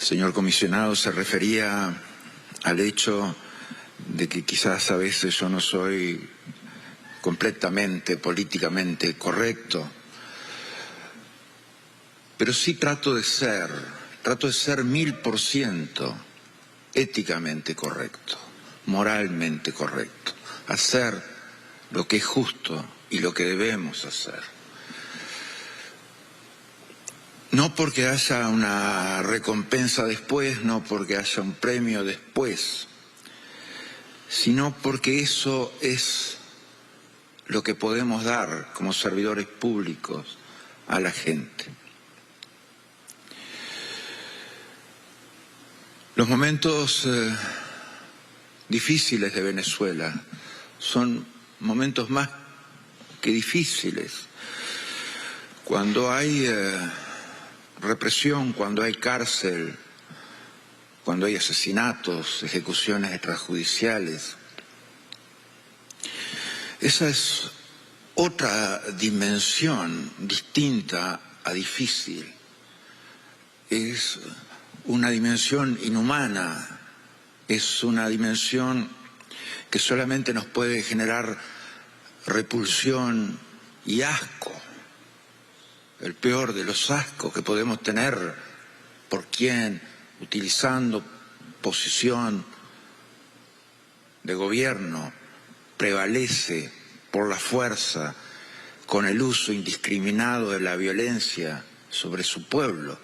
señor comisionado se refería al hecho de que quizás a veces yo no soy completamente políticamente correcto, pero sí trato de ser 1000% éticamente correcto, moralmente correcto, hacer lo que es justo y lo que debemos hacer. No porque haya una recompensa después, no porque haya un premio después, sino porque eso es lo que podemos dar como servidores públicos a la gente. Los momentos difíciles de Venezuela son momentos más que difíciles. Cuando hay represión, cuando hay cárcel, cuando hay asesinatos, ejecuciones extrajudiciales, esa es otra dimensión distinta a difícil. Es una dimensión inhumana, es una dimensión que solamente nos puede generar repulsión y asco, el peor de los ascos que podemos tener por quien, utilizando posición de gobierno, prevalece por la fuerza con el uso indiscriminado de la violencia sobre su pueblo.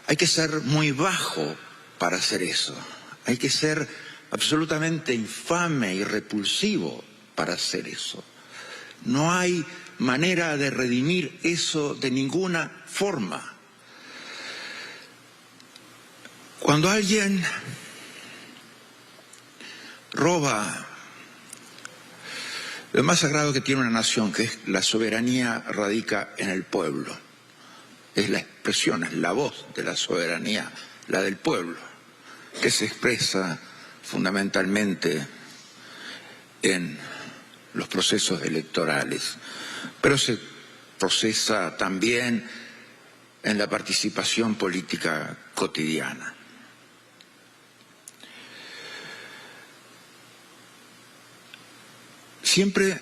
Hay que ser muy bajo para hacer eso. Hay que ser absolutamente infame y repulsivo para hacer eso. No hay manera de redimir eso de ninguna forma. Cuando alguien roba lo más sagrado que tiene una nación, que es la soberanía, radica en el pueblo. Es la expresión, es la voz de la soberanía, la del pueblo, que se expresa fundamentalmente en los procesos electorales, pero se procesa también en la participación política cotidiana. Siempre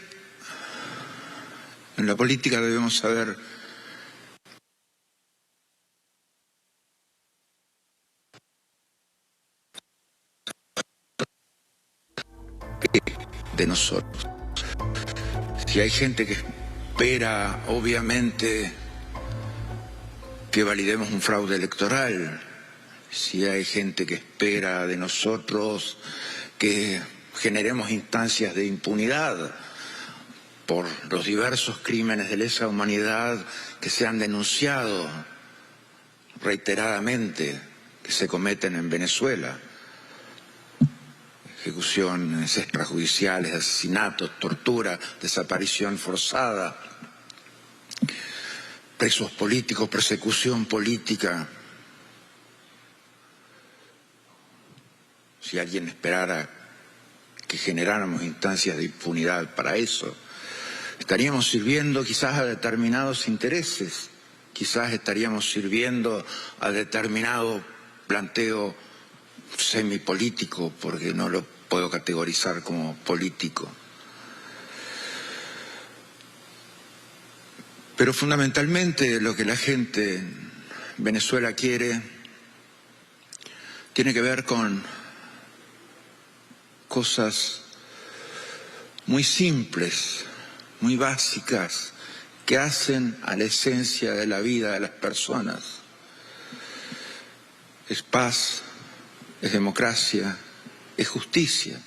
en la política debemos saber de nosotros. Si hay gente que espera, obviamente, que validemos un fraude electoral, si hay gente que espera de nosotros que generemos instancias de impunidad por los diversos crímenes de lesa humanidad que se han denunciado reiteradamente que se cometen en Venezuela, ejecuciones extrajudiciales, asesinatos, tortura, desaparición forzada, presos políticos, persecución política. Si alguien esperara que generáramos instancias de impunidad para eso, estaríamos sirviendo quizás a determinados intereses, quizás estaríamos sirviendo a determinado planteo semipolítico, porque no lo puedo categorizar como político. Pero fundamentalmente lo que la gente en Venezuela quiere tiene que ver con cosas muy simples, muy básicas, que hacen a la esencia de la vida de las personas. Es paz, es democracia, es justicia.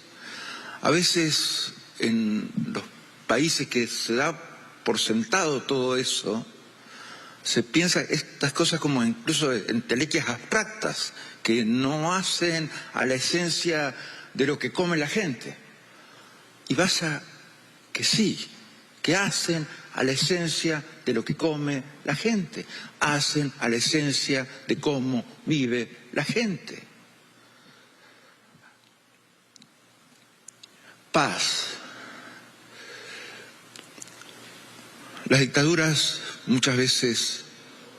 A veces en los países que se da por sentado todo eso, se piensa estas cosas como incluso entelequias abstractas que no hacen a la esencia de lo que come la gente. Y pasa que sí, que hacen a la esencia de lo que come la gente, hacen a la esencia de cómo vive la gente. Paz. Las dictaduras muchas veces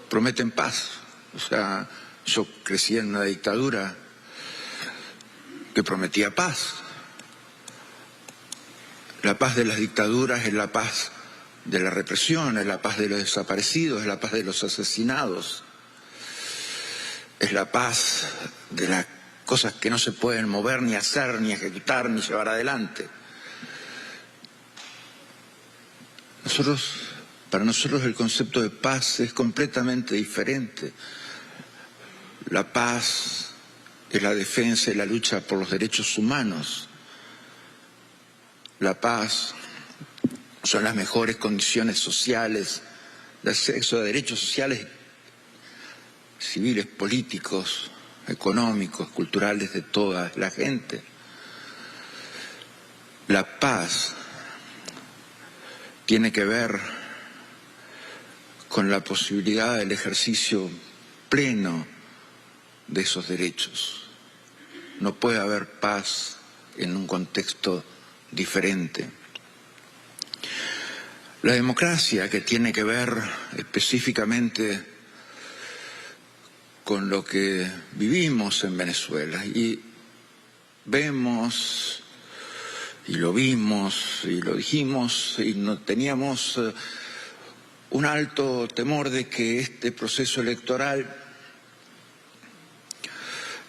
prometen paz. O sea, Yo crecí en una dictadura que prometía paz. La paz de las dictaduras es la paz de la represión, es la paz de los desaparecidos, es la paz de los asesinados, es la paz de las cosas que no se pueden mover, ni hacer, ni ejecutar, ni llevar adelante. Para nosotros el concepto de paz es completamente diferente. La paz es la defensa y la lucha por los derechos humanos. La paz son las mejores condiciones sociales, el acceso a derechos sociales, civiles, políticos, económicos, culturales de toda la gente. La paz tiene que ver con la posibilidad del ejercicio pleno de esos derechos. No puede haber paz en un contexto diferente. La democracia, que tiene que ver específicamente con lo que vivimos en Venezuela, y vemos, y lo vimos, y lo dijimos, y no teníamos un alto temor de que este proceso electoral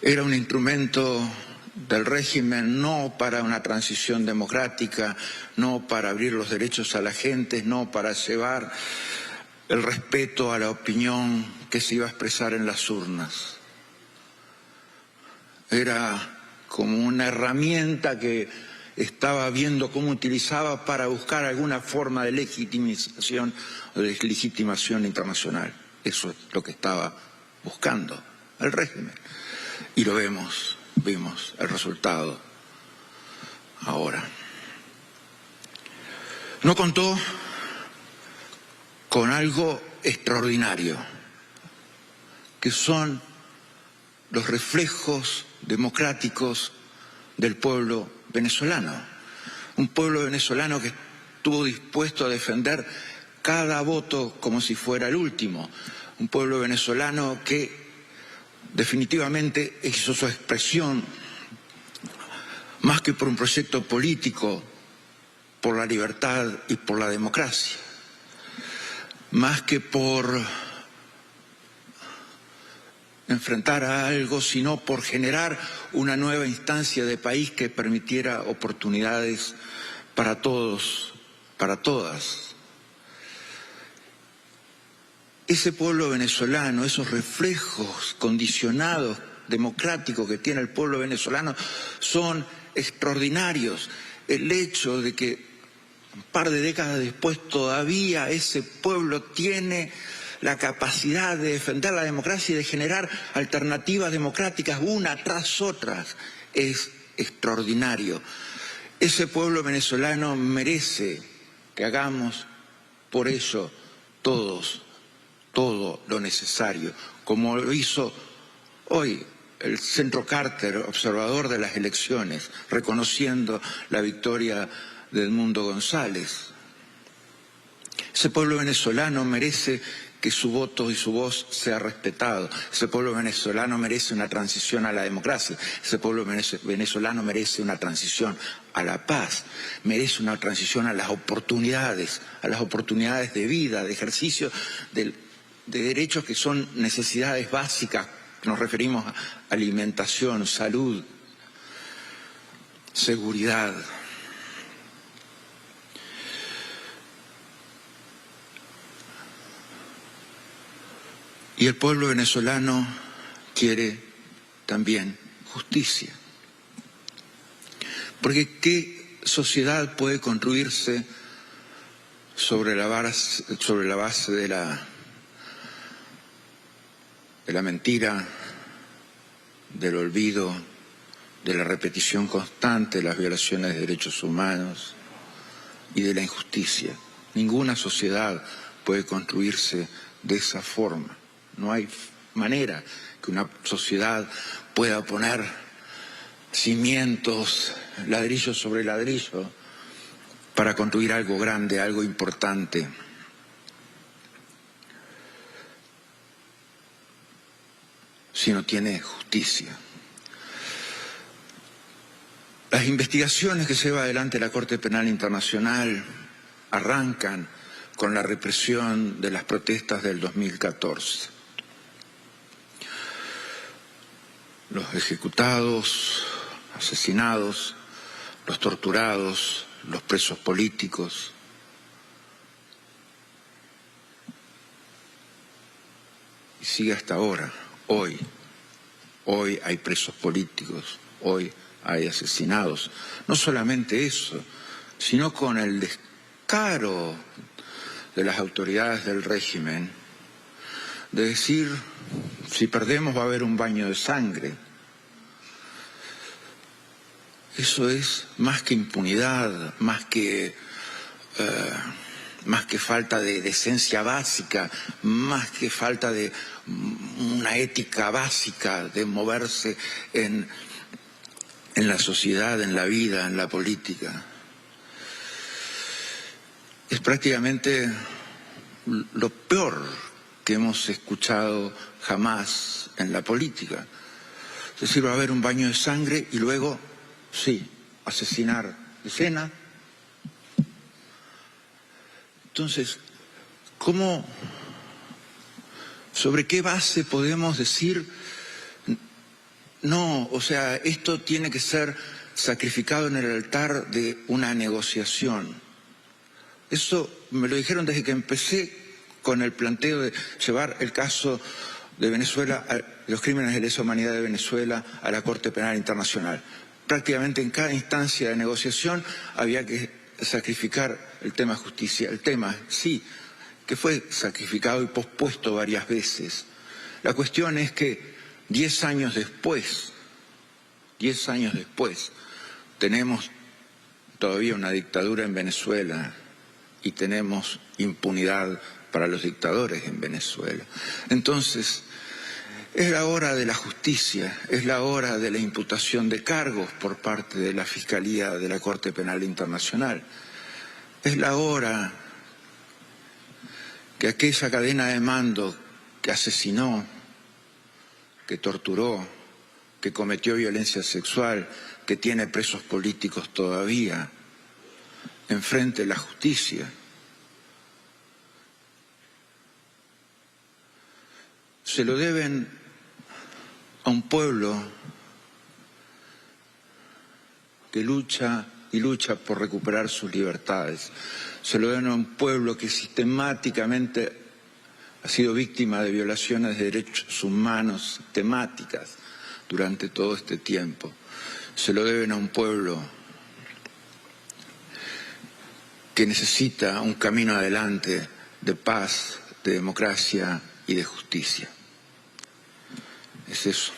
era un instrumento del régimen no para una transición democrática, no para abrir los derechos a la gente, no para llevar el respeto a la opinión que se iba a expresar en las urnas. Era como una herramienta que estaba viendo cómo utilizaba para buscar alguna forma de legitimización o de legitimación internacional. Eso es lo que estaba buscando el régimen. Y lo vimos el resultado ahora. No contó con algo extraordinario, que son los reflejos democráticos del pueblo venezolano. Un pueblo venezolano que estuvo dispuesto a defender cada voto como si fuera el último. Un pueblo venezolano que definitivamente hizo su expresión más que por un proyecto político, por la libertad y por la democracia, más que por enfrentar a algo, sino por generar una nueva instancia de país que permitiera oportunidades para todos, para todas. Ese pueblo venezolano, esos reflejos condicionados, democráticos que tiene el pueblo venezolano son extraordinarios. El hecho de que un par de décadas después todavía ese pueblo tiene la capacidad de defender la democracia y de generar alternativas democráticas una tras otras es extraordinario. Ese pueblo venezolano merece que hagamos por ello todos todo lo necesario, como lo hizo hoy el Centro Carter, observador de las elecciones, reconociendo la victoria de Edmundo González. Ese pueblo venezolano merece que su voto y su voz sea respetado. Ese pueblo venezolano merece una transición a la democracia. Ese pueblo venezolano merece una transición a la paz. Merece una transición a las oportunidades de vida, de ejercicio de derechos que son necesidades básicas. Nos referimos a alimentación, salud, seguridad. Y el pueblo venezolano quiere también justicia. Porque ¿qué sociedad puede construirse sobre la base de la mentira, del olvido, de la repetición constante de las violaciones de derechos humanos y de la injusticia? Ninguna sociedad puede construirse de esa forma. No hay manera que una sociedad pueda poner cimientos, ladrillo sobre ladrillo, para construir algo grande, algo importante. si no tiene justicia. Las investigaciones que lleva adelante la Corte Penal Internacional arrancan con la represión de las protestas del 2014. Los ejecutados, asesinados, los torturados, los presos políticos. Y sigue hasta ahora, hoy. Hoy hay presos políticos, hoy hay asesinados. No solamente eso, sino con el descaro de las autoridades del régimen de decir, si perdemos va a haber un baño de sangre. Eso es más que impunidad, más que falta de decencia básica, más que falta de una ética básica de moverse en la sociedad, en la vida, en la política. Es prácticamente lo peor que hemos escuchado jamás en la política. Es decir, va a haber un baño de sangre y luego, sí, asesinar decenas. Entonces, ¿sobre qué base podemos decir, no, o sea, esto tiene que ser sacrificado en el altar de una negociación? Eso me lo dijeron desde que empecé con el planteo de llevar el caso de Venezuela, los crímenes de lesa humanidad de Venezuela, a la Corte Penal Internacional. Prácticamente en cada instancia de negociación había que sacrificar el tema justicia. El tema, sí, que fue sacrificado y pospuesto varias veces. La cuestión es que 10 años después, tenemos todavía una dictadura en Venezuela y tenemos impunidad para los dictadores en Venezuela. Entonces, es la hora de la justicia, es la hora de la imputación de cargos por parte de la Fiscalía de la Corte Penal Internacional. Es la hora que aquella cadena de mando que asesinó, que torturó, que cometió violencia sexual, que tiene presos políticos todavía, enfrente la justicia. Se lo deben a un pueblo que lucha y lucha por recuperar sus libertades. Se lo deben a un pueblo que sistemáticamente ha sido víctima de violaciones de derechos humanos sistemáticas durante todo este tiempo. Se lo deben a un pueblo que necesita un camino adelante de paz, de democracia y de justicia. Es eso.